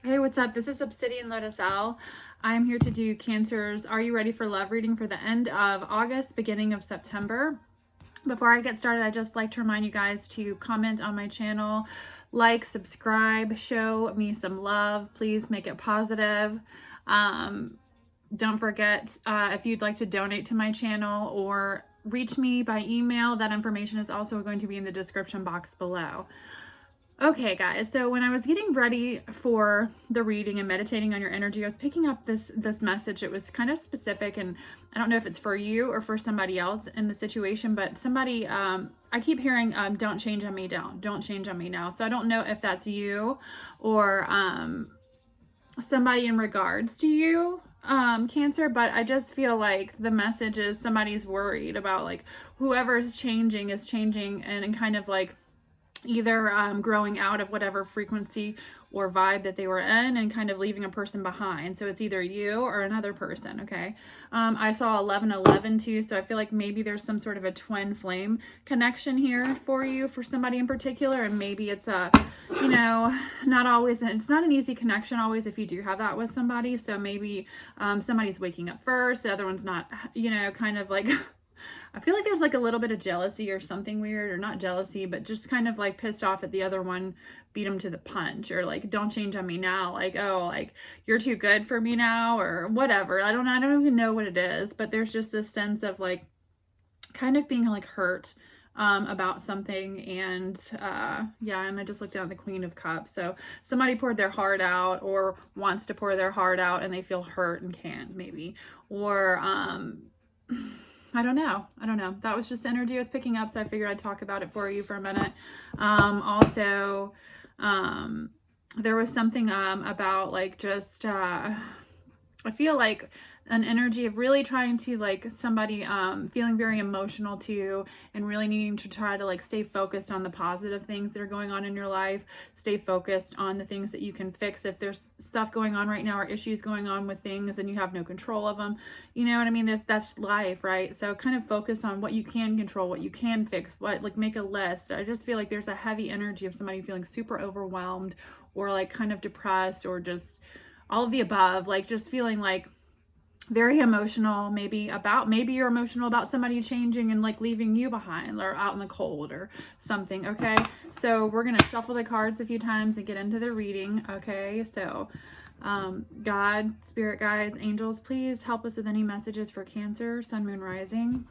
Hey, what's up? This is Obsidian Lotus L. I'm here to do Cancer's Are You Ready for Love reading for the end of August, beginning of September. Before I get started, I'd just like to remind you guys to comment on my channel, like, subscribe, show me some love. Please make it positive. Don't forget, if you'd like to donate to my channel or reach me by email, that information is also going to be in the description box below. Okay, guys, so when I was getting ready for the reading and meditating on your energy, I was picking up this message. It was kind of specific, and I don't know if it's for you or for somebody else in the situation, but somebody, I keep hearing, don't change on me, don't change on me now. So I don't know if that's you or somebody in regards to you, Cancer, but I just feel like the message is somebody's worried about like whoever is changing and kind of like either growing out of whatever frequency or vibe that they were in and kind of leaving a person behind. So it's either you or another person, okay? I saw 1111 too, so I feel like maybe there's some sort of a twin flame connection here for you, for somebody in particular, and maybe it's a, you know, not always, it's not an easy connection always if you do have that with somebody. So maybe somebody's waking up first, the other one's not, you know, kind of like... I feel like there's like a little bit of jealousy or something weird, or not jealousy, but just kind of like pissed off at the other one, beat him to the punch, or like, don't change on me now. Like, oh, like you're too good for me now, or whatever. I don't even know what it is, but there's just this sense of like kind of being like hurt about something. And yeah, and I just looked down at the Queen of Cups. So somebody poured their heart out or wants to pour their heart out and they feel hurt and can't, maybe. Or I don't know. That was just energy I was picking up, so I figured I'd talk about it for you for a minute. Also, there was something about like just, I feel like an energy of really trying to like somebody feeling very emotional too, and really needing to try to like stay focused on the positive things that are going on in your life, stay focused on the things that you can fix. If there's stuff going on right now or issues going on with things and you have no control of them, you know what I mean? That's life, right? So kind of focus on what you can control, what you can fix, what, like make a list. I just feel like there's a heavy energy of somebody feeling super overwhelmed or like kind of depressed or just all of the above, like just feeling like very emotional, maybe you're emotional about somebody changing and like leaving you behind or out in the cold or something. Okay, so we're gonna shuffle the cards a few times and get into the reading. Okay, so God, spirit guides, angels, please help us with any messages for Cancer, Sun, Moon, Rising.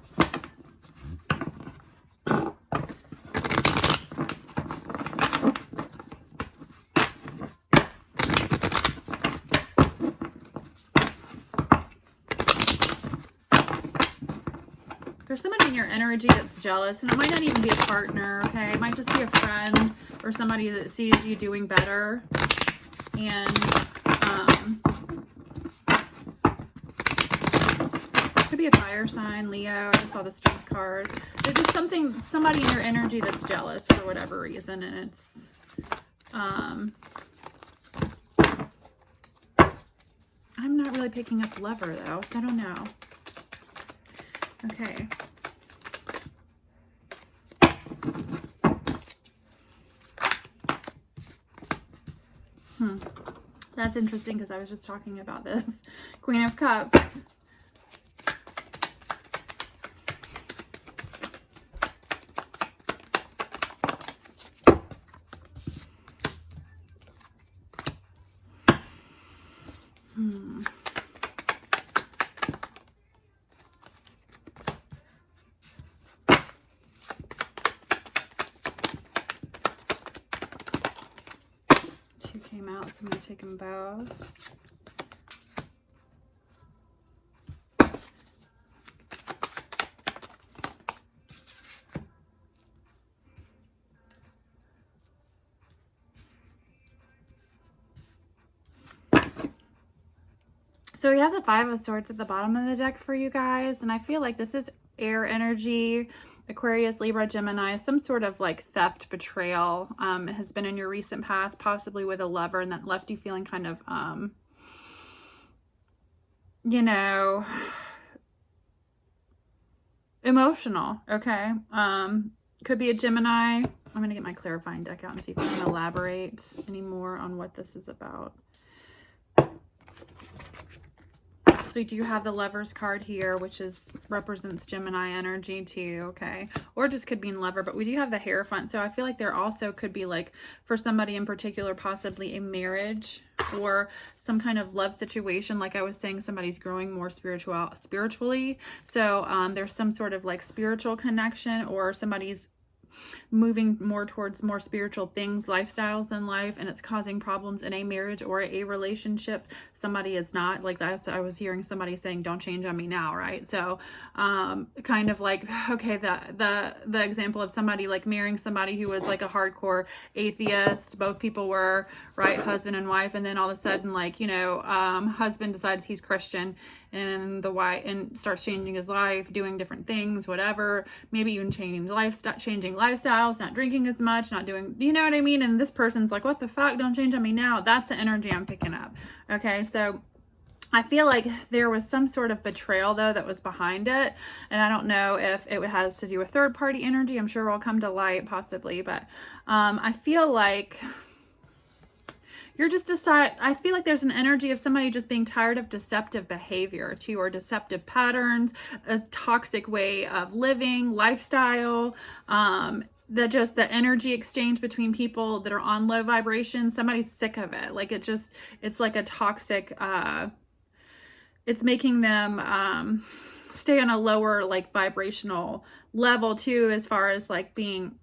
There's somebody in your energy that's jealous, and it might not even be a partner, okay? It might just be a friend or somebody that sees you doing better. And could be a fire sign, Leo. I just saw the Strength card. There's just somebody in your energy that's jealous for whatever reason, and it's I'm not really picking up Lover though, so I don't know. Okay. That's interesting because I was just talking about this. Queen of Cups. Came out, so I'm going to take them both. So we have the Five of Swords at the bottom of the deck for you guys, and I feel like this is air energy. Aquarius, Libra, Gemini, some sort of like theft, betrayal has been in your recent past, possibly with a lover, and that left you feeling kind of, you know, emotional, okay? Could be a Gemini. I'm going to get my clarifying deck out and see if I can elaborate any more on what this is about. we do have the Lovers card here, which represents Gemini energy too, okay? Or just could mean lover, but we do have the Hierophant. So I feel like there also could be, like, for somebody in particular, possibly a marriage or some kind of love situation. Like I was saying, somebody's growing more spiritually. So there's some sort of like spiritual connection, or somebody's moving more towards more spiritual things, lifestyles in life, and it's causing problems in a marriage or a relationship. Somebody is not, like, that's, I was hearing somebody saying, don't change on me now, right? So kind of like, okay, the example of somebody like marrying somebody who was like a hardcore atheist, both people were, right, husband and wife, and then all of a sudden, like, you know, husband decides he's Christian, and the wife, and starts changing his life, doing different things, whatever, maybe even changing lifestyles, not drinking as much, not doing, you know what I mean? And this person's like, what the fuck, don't change on me now. That's the energy I'm picking up. Okay, so I feel like there was some sort of betrayal, though, that was behind it. And I don't know if it has to do with third-party energy. I'm sure it will come to light, possibly. But I feel like you're just I feel like there's an energy of somebody just being tired of deceptive behavior too, or deceptive patterns, a toxic way of living, lifestyle, the energy exchange between people that are on low vibration. Somebody's sick of it. Like it's like a toxic, it's making them stay on a lower like vibrational level too, as far as like being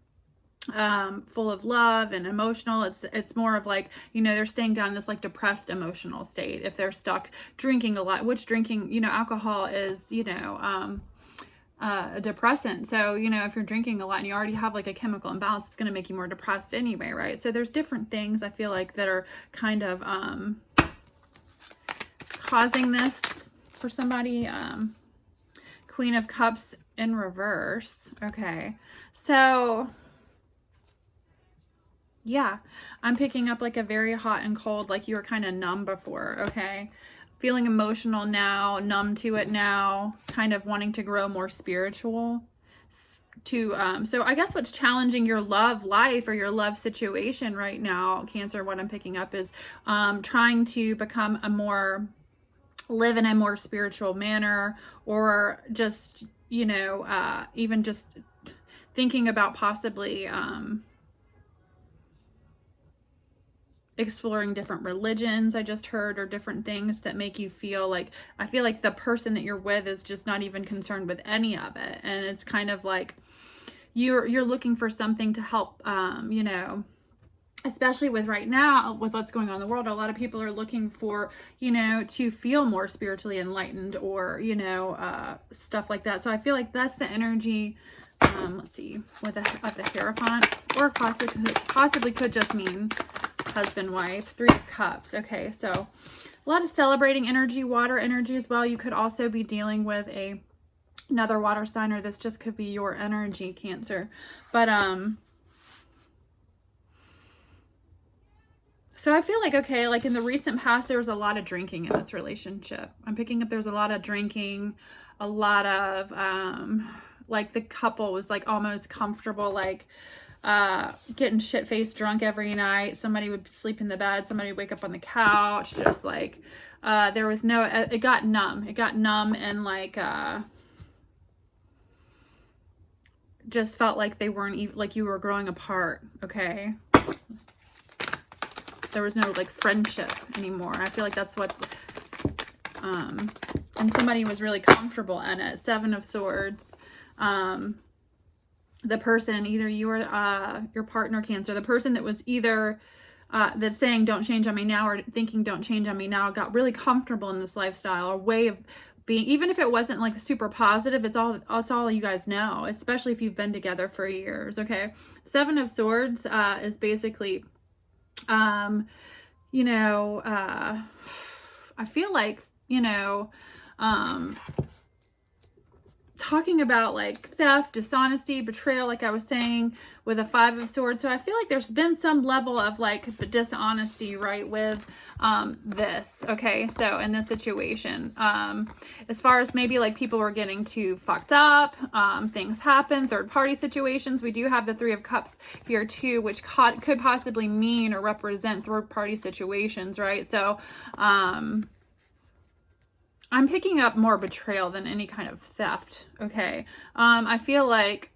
full of love and emotional. It's more of like, you know, they're staying down in this like depressed emotional state if they're stuck drinking a lot, which drinking, you know, alcohol is, you know, a depressant. So, you know, if you're drinking a lot and you already have like a chemical imbalance, it's going to make you more depressed anyway, right? So there's different things I feel like that are kind of causing this for somebody. Queen of Cups in reverse. Okay, so yeah, I'm picking up like a very hot and cold, like you were kind of numb before, okay? Feeling emotional now, numb to it now, kind of wanting to grow more spiritual. So I guess what's challenging your love life or your love situation right now, Cancer, what I'm picking up is trying to become live in a more spiritual manner, or just, you know, even just thinking about possibly exploring different religions, I just heard, or different things that make you feel like, I feel like the person that you're with is just not even concerned with any of it. And it's kind of like you're looking for something to help, you know, especially with right now, with what's going on in the world, a lot of people are looking for, you know, to feel more spiritually enlightened, or, you know, stuff like that. So I feel like that's the energy, let's see, with the Hierophant, or possibly could just mean husband, wife. 3 of Cups. Okay, so a lot of celebrating energy, water energy as well. You could also be dealing with another water sign, or this just could be your energy, Cancer. But so I feel like, okay, like in the recent past, there was a lot of drinking in this relationship. I'm picking up there's a lot of drinking, a lot of like the couple was like almost comfortable, like getting shit-faced drunk every night. Somebody would sleep in the bed, somebody would wake up on the couch, just like there was no, it got numb, and like just felt like they weren't even, like you were growing apart. Okay, there was no like friendship anymore. I feel like that's what and somebody was really comfortable in it. 7 of Swords. The person, either you or your partner, Cancer, the person that was either that's saying don't change on me now, or thinking don't change on me now, got really comfortable in this lifestyle or way of being, even if it wasn't like super positive, it's all you guys know, especially if you've been together for years. Okay, 7 of Swords is basically you know, I feel like, you know, talking about like theft, dishonesty, betrayal, like I was saying with a 5 of Swords. So I feel like there's been some level of like dishonesty, right, with this. Okay, so in this situation, as far as maybe like people were getting too fucked up, things happen, third-party situations. We do have the 3 of Cups here too, which could possibly mean or represent third-party situations, right? So I'm picking up more betrayal than any kind of theft. Okay. I feel like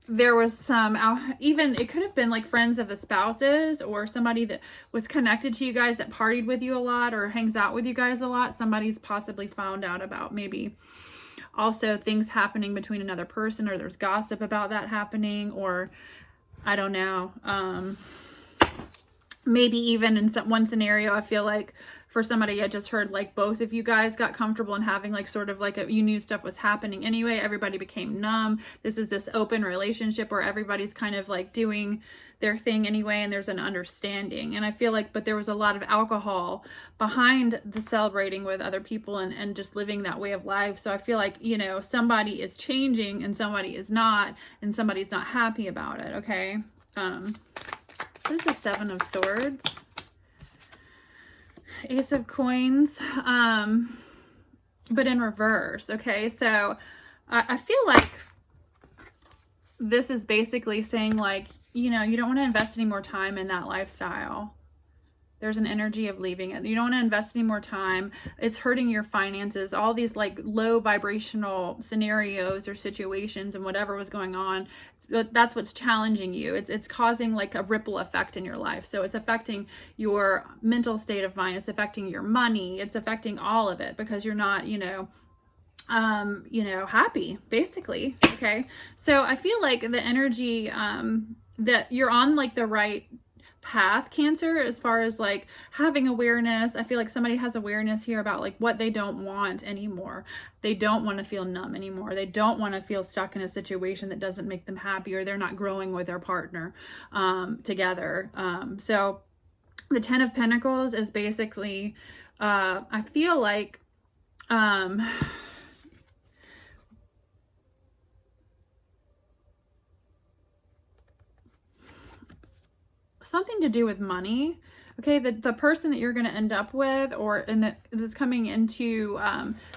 there was some, even it could have been like friends of the spouses or somebody that was connected to you guys that partied with you a lot or hangs out with you guys a lot. Somebody's possibly found out about maybe also things happening between another person, or there's gossip about that happening, or I don't know. Maybe even in one scenario, I feel like for somebody, I just heard like both of you guys got comfortable in having like sort of like you knew stuff was happening anyway. Everybody became numb. This is this open relationship where everybody's kind of like doing their thing anyway, and there's an understanding. And I feel like, but there was a lot of alcohol behind the celebrating with other people and just living that way of life. So I feel like, you know, somebody is changing and somebody is not, and somebody's not happy about it. Okay. What is the Seven of Swords? Ace of Coins, but in reverse. Okay, so I feel like this is basically saying like, you know, you don't want to invest any more time in that lifestyle. There's an energy of leaving it. You don't want to invest any more time. It's hurting your finances. All these like low vibrational scenarios or situations and whatever was going on, that's what's challenging you. It's causing like a ripple effect in your life. So it's affecting your mental state of mind. It's affecting your money. It's affecting all of it because you're not, you know, happy basically. Okay. So I feel like the energy, that you're on like the right path, Cancer, as far as like having awareness. I feel like somebody has awareness here about like what they don't want anymore. They don't want to feel numb anymore. They don't want to feel stuck in a situation that doesn't make them happy, or they're not growing with their partner together. So the Ten of Pentacles is basically, I feel like, something to do with money. Okay, the person that you're going to end up with, or that's coming into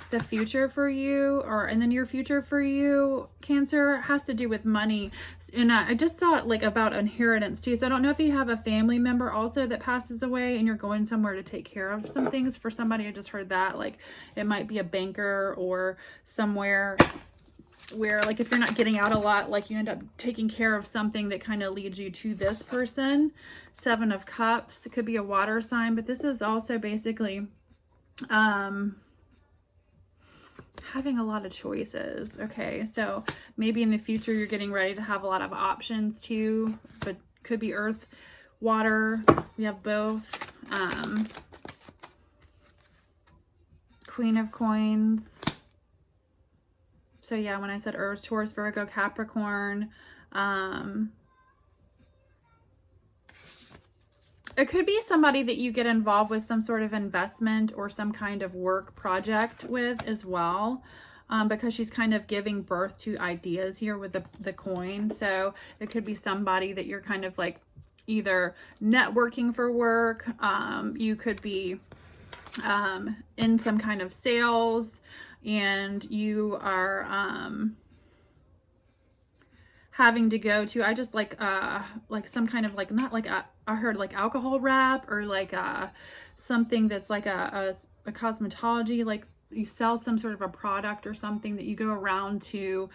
the future for you, or in the near future for you, Cancer, has to do with money. And I just thought like about inheritance too. So I don't know if you have a family member also that passes away and you're going somewhere to take care of some things for somebody. I just heard that, like it might be a banker or somewhere where like if you're not getting out a lot, like you end up taking care of something that kind of leads you to this person. Seven of Cups, it could be a water sign, but this is also basically having a lot of choices. Okay, so maybe in the future you're getting ready to have a lot of options too, but could be earth, water. We have both. Queen of Coins. So yeah, when I said Earth, Taurus, Virgo, Capricorn, it could be somebody that you get involved with some sort of investment or some kind of work project with as well, because she's kind of giving birth to ideas here with the coin. So it could be somebody that you're kind of like either networking for work. You could be in some kind of sales, and you are having to go to, I just like some kind of like, not like I heard like alcohol rep, or like something that's like a cosmetology, like you sell some sort of a product or something that you go around to.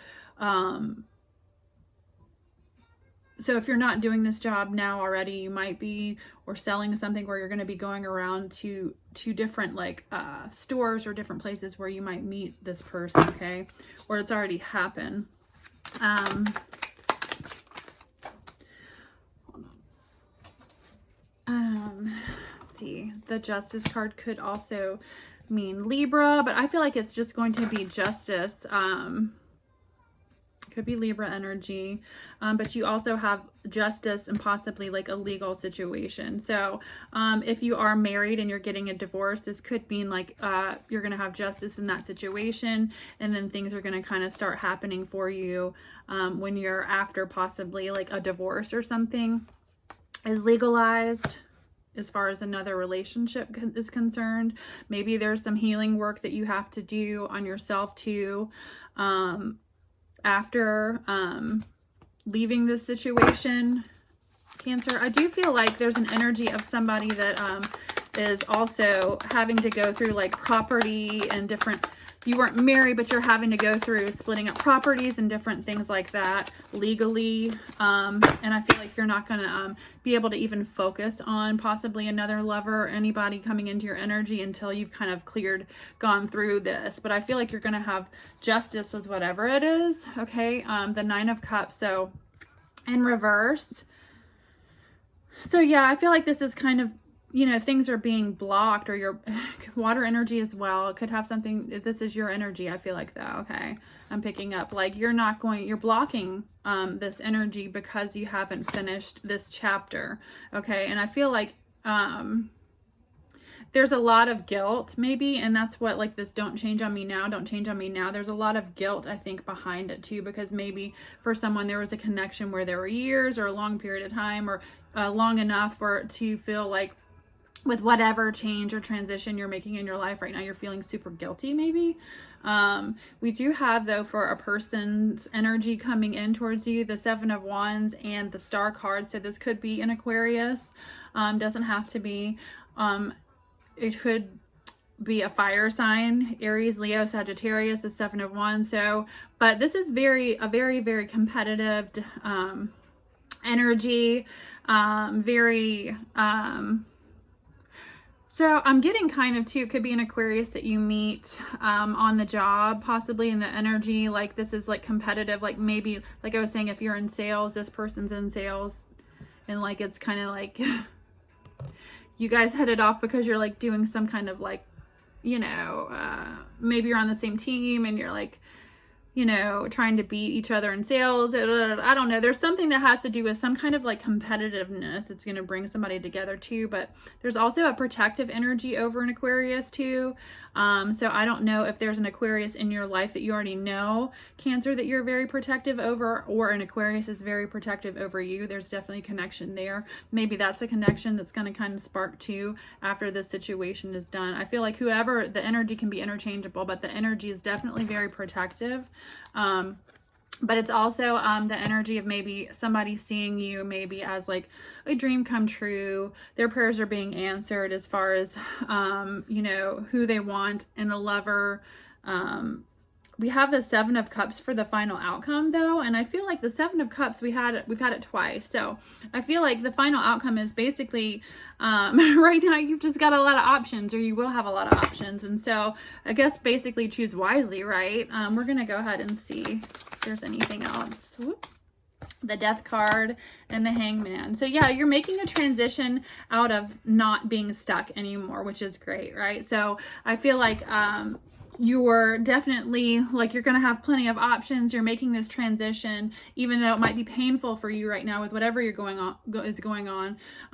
So if you're not doing this job now already, you might be, or selling something where you're going to be going around to different like stores or different places where you might meet this person, okay? Or it's already happened. Let's see. The Justice card could also mean Libra, but I feel like it's just going to be justice. Could be Libra energy, but you also have justice and possibly like a legal situation. So if you are married and you're getting a divorce, this could mean like you're going to have justice in that situation, and then things are going to kind of start happening for you when you're after possibly like a divorce or something is legalized. As far as another relationship is concerned, maybe there's some healing work that you have to do on yourself too. After leaving this situation, Cancer, I do feel like there's an energy of somebody that is also having to go through like property and different, you weren't married, but you're having to go through splitting up properties and different things like that legally. And I feel like you're not going to be able to even focus on possibly another lover or anybody coming into your energy until you've kind of gone through this. But I feel like you're going to have justice with whatever it is. Okay. The 9 of Cups. So in reverse. So yeah, I feel like this is kind of, you know, things are being blocked, or your water energy as well. It could have something, this is your energy, I feel like, though. Okay. I'm picking up like you're blocking this energy because you haven't finished this chapter. Okay. And I feel like there's a lot of guilt maybe, and that's what like this don't change on me now, don't change on me now. There's a lot of guilt, I think, behind it too, because maybe for someone there was a connection where there were years or a long period of time, or long enough for it to feel like with whatever change or transition you're making in your life right now, you're feeling super guilty maybe. We do have, though, for a person's energy coming in towards you, the 7 of Wands and the Star card. So this could be an Aquarius, doesn't have to be. It could be a fire sign, Aries, Leo, Sagittarius, the 7 of Wands. So, but this is a very, very competitive energy, so I'm getting kind of too, could be an Aquarius that you meet on the job, possibly in the energy. Like this is like competitive, like maybe, like I was saying, if you're in sales, this person's in sales, and like it's kind of like you guys hit it off because you're like doing some kind of like, you know, maybe you're on the same team and you're like, you know, trying to beat each other in sales. I don't know. There's something that has to do with some kind of like competitiveness. It's going to bring somebody together too. But there's also a protective energy over an Aquarius too. So I don't know if there's an Aquarius in your life that you already know, Cancer, that you're very protective over, or an Aquarius is very protective over you. There's definitely a connection there. Maybe that's a connection that's going to kind of spark too after this situation is done. I feel like whoever, the energy can be interchangeable, but the energy is definitely very protective. But it's also the energy of maybe somebody seeing you maybe as like a dream come true. Their prayers are being answered as far as, you know, who they want in a lover. We have the 7 of Cups for the final outcome, though, and I feel like the 7 of Cups, we've had it twice. So I feel like the final outcome is basically right now you've just got a lot of options, or you will have a lot of options, and so I guess basically choose wisely, right? We're gonna go ahead and see if there's anything else. Whoop. The Death card and the Hangman. So yeah, you're making a transition out of not being stuck anymore, which is great, right? So I feel like you're definitely like, you're going to have plenty of options. You're making this transition, even though it might be painful for you right now with whatever is going on.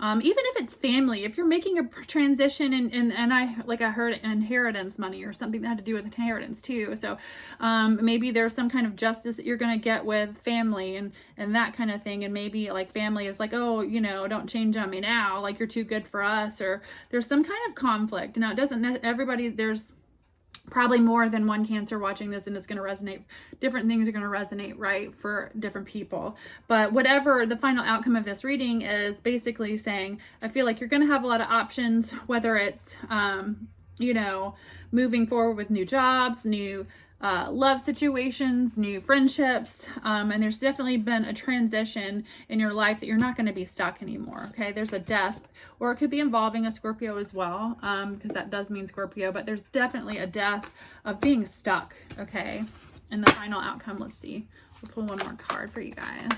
Even if it's family, if you're making a transition and I heard inheritance money or something that had to do with inheritance too. So maybe there's some kind of justice that you're going to get with family and that kind of thing. And maybe like family is like, oh, you know, don't change on me now. Like you're too good for us, or there's some kind of conflict. Now it doesn't, everybody, there's probably more than one Cancer watching this, and it's going to resonate. Different things are going to resonate, right, for different people. But whatever the final outcome of this reading is basically saying, I feel like you're going to have a lot of options, whether it's, you know, moving forward with new jobs, new love situations, new friendships, and there's definitely been a transition in your life that you're not going to be stuck anymore. Okay, there's a death, or it could be involving a Scorpio as well, because that does mean Scorpio, but there's definitely a death of being stuck. Okay, and the final outcome, let's see, we'll pull one more card for you guys.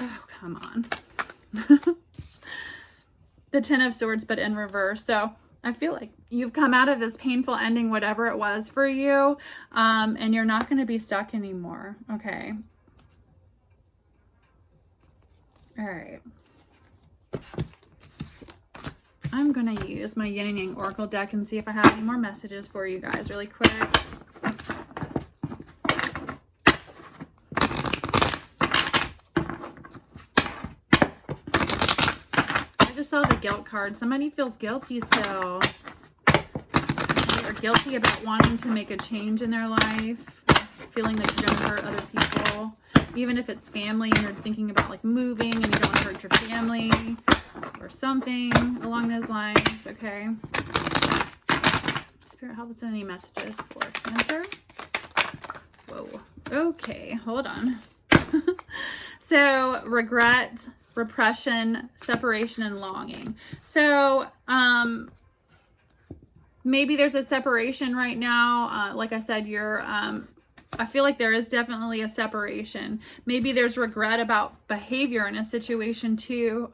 Oh, come on. The 10 of Swords, but in reverse. So I feel like you've come out of this painful ending, whatever it was for you, and you're not going to be stuck anymore. Okay. All right. I'm going to use my Yin and Yang Oracle deck and see if I have any more messages for you guys really quick. I just saw the guilt card. Somebody feels guilty still. Or guilty about wanting to make a change in their life. Feeling like you're going to hurt other people. Even if it's family and you're thinking about like moving and you don't want to hurt your family. or something along those lines. Okay. Spirit, help us with any messages for Cancer. Whoa. Okay, hold on. So, regret, repression, separation, and longing. So, maybe there's a separation right now. Like I said, I feel like there is definitely a separation. Maybe there's regret about behavior in a situation too,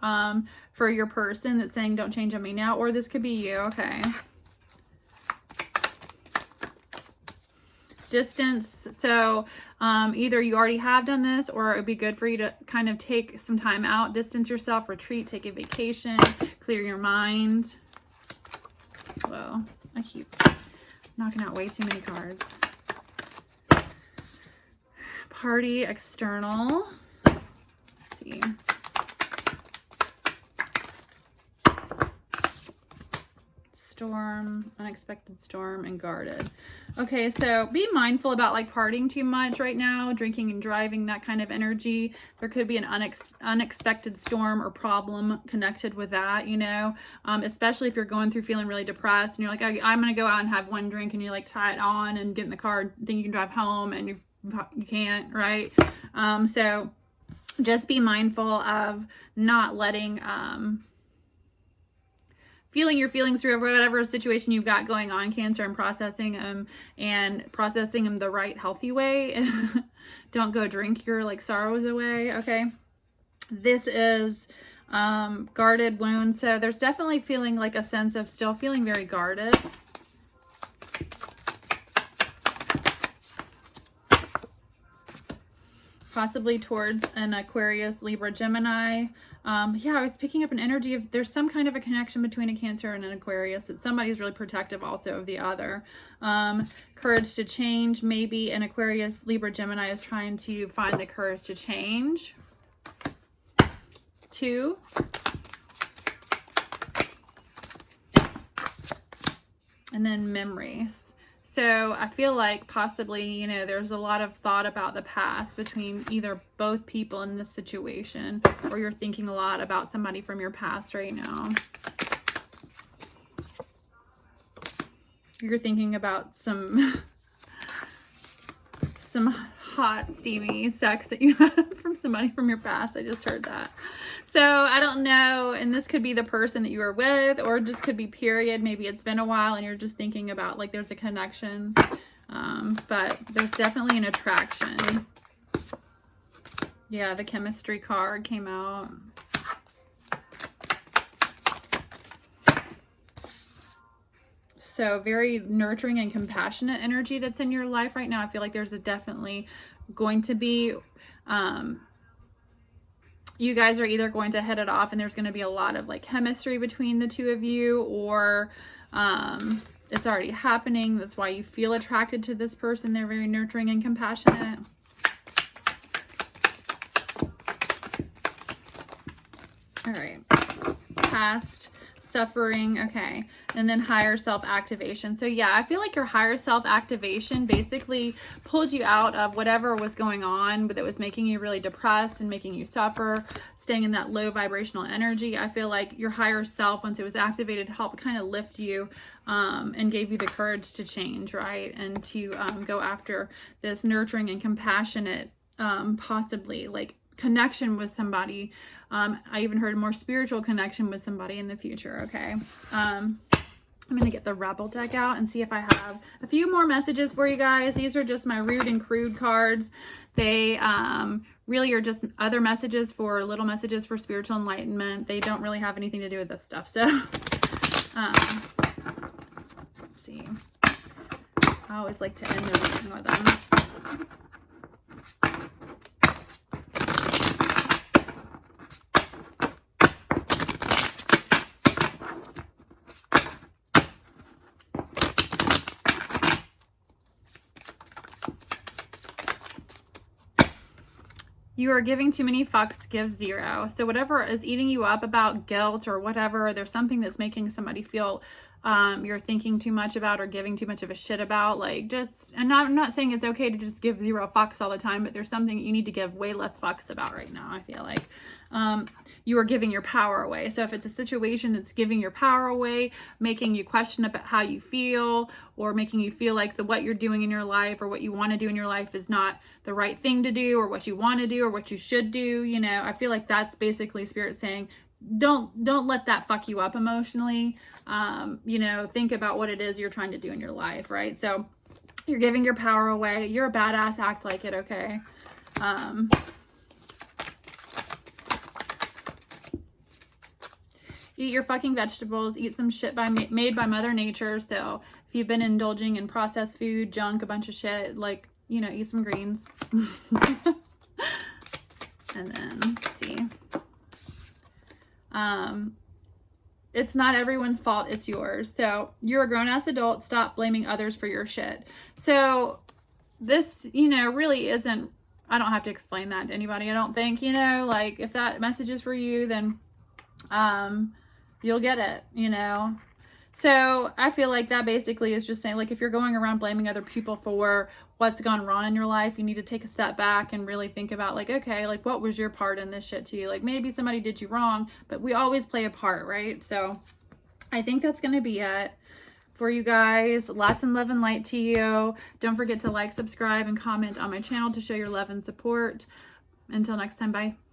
for your person that's saying, don't change on me now, or this could be you. Okay. Distance. So either you already have done this, or it would be good for you to kind of take some time out, distance yourself, retreat, take a vacation, clear your mind. Whoa, I keep knocking out way too many cards. Party, external. Let's see. Storm, unexpected storm, and guarded. Okay, so be mindful about like partying too much right now, drinking and driving, that kind of energy. There could be an unexpected storm or problem connected with that, you know, especially if you're going through feeling really depressed and you're like, I'm going to go out and have one drink, and you like tie it on and get in the car, think you can drive home, and you can't, right? So just be mindful of not letting, feeling your feelings through whatever situation you've got going on, Cancer, and processing them the right, healthy way. Don't go drink your like sorrows away. Okay. This is guarded wound. So there's definitely feeling like a sense of still feeling very guarded. Possibly towards an Aquarius, Libra, Gemini. Yeah, I was picking up an energy of there's some kind of a connection between a Cancer and an Aquarius, that somebody's really protective also of the other. Courage to change. Maybe an Aquarius, Libra, Gemini is trying to find the courage to change. 2. And then memories. So I feel like possibly, you know, there's a lot of thought about the past between either both people in this situation, or you're thinking a lot about somebody from your past right now. You're thinking about some hot, steamy sex that you had from somebody from your past. I just heard that. So I don't know, and this could be the person that you were with, or just could be period. Maybe it's been a while and you're just thinking about like there's a connection, but there's definitely an attraction. Yeah, the chemistry card came out. So very nurturing and compassionate energy that's in your life right now. I feel like there's definitely going to be, you guys are either going to hit it off and there's going to be a lot of like chemistry between the two of you, or it's already happening. That's why you feel attracted to this person. They're very nurturing and compassionate. All right. Past, suffering. Okay. And then higher self activation. So yeah, I feel like your higher self activation basically pulled you out of whatever was going on that was making you really depressed and making you suffer, staying in that low vibrational energy. I feel like your higher self, once it was activated, helped kind of lift you and gave you the courage to change, right? And to go after this nurturing and compassionate, possibly like connection with somebody. I even heard a more spiritual connection with somebody in the future. Okay. I'm going to get the Rebel deck out and see if I have a few more messages for you guys. These are just my rude and crude cards. They really are just other messages for little messages for spiritual enlightenment. They don't really have anything to do with this stuff. So, let's see. I always like to end the reading with them. You are giving too many fucks, give zero. So whatever is eating you up about guilt or whatever, there's something that's making somebody feel you're thinking too much about or giving too much of a shit about. Like just, and I'm not saying it's okay to just give zero fucks all the time, but there's something you need to give way less fucks about right now, I feel like. you are giving your power away. So if it's a situation that's giving your power away, making you question about how you feel, or making you feel like what you're doing in your life or what you want to do in your life is not the right thing to do, or what you want to do, or what you should do, you know, I feel like that's basically Spirit saying, don't let that fuck you up emotionally. You know, think about what it is you're trying to do in your life, right? So you're giving your power away. You're a badass. Act like it, okay? Eat your fucking vegetables. Eat some shit made by Mother Nature. So if you've been indulging in processed food, junk, a bunch of shit, like, you know, eat some greens. And then, let's see. It's not everyone's fault, it's yours. So you're a grown-ass adult. Stop blaming others for your shit. So this, you know, really isn't, I don't have to explain that to anybody, I don't think, you know, like if that message is for you, then you'll get it, you know. So I feel like that basically is just saying, like, if you're going around blaming other people for what's gone wrong in your life, you need to take a step back and really think about, like, okay, like, what was your part in this shit too? Like, maybe somebody did you wrong, but we always play a part, right? So I think that's going to be it for you guys. Lots of love and light to you. Don't forget to like, subscribe, and comment on my channel to show your love and support. Until next time, bye.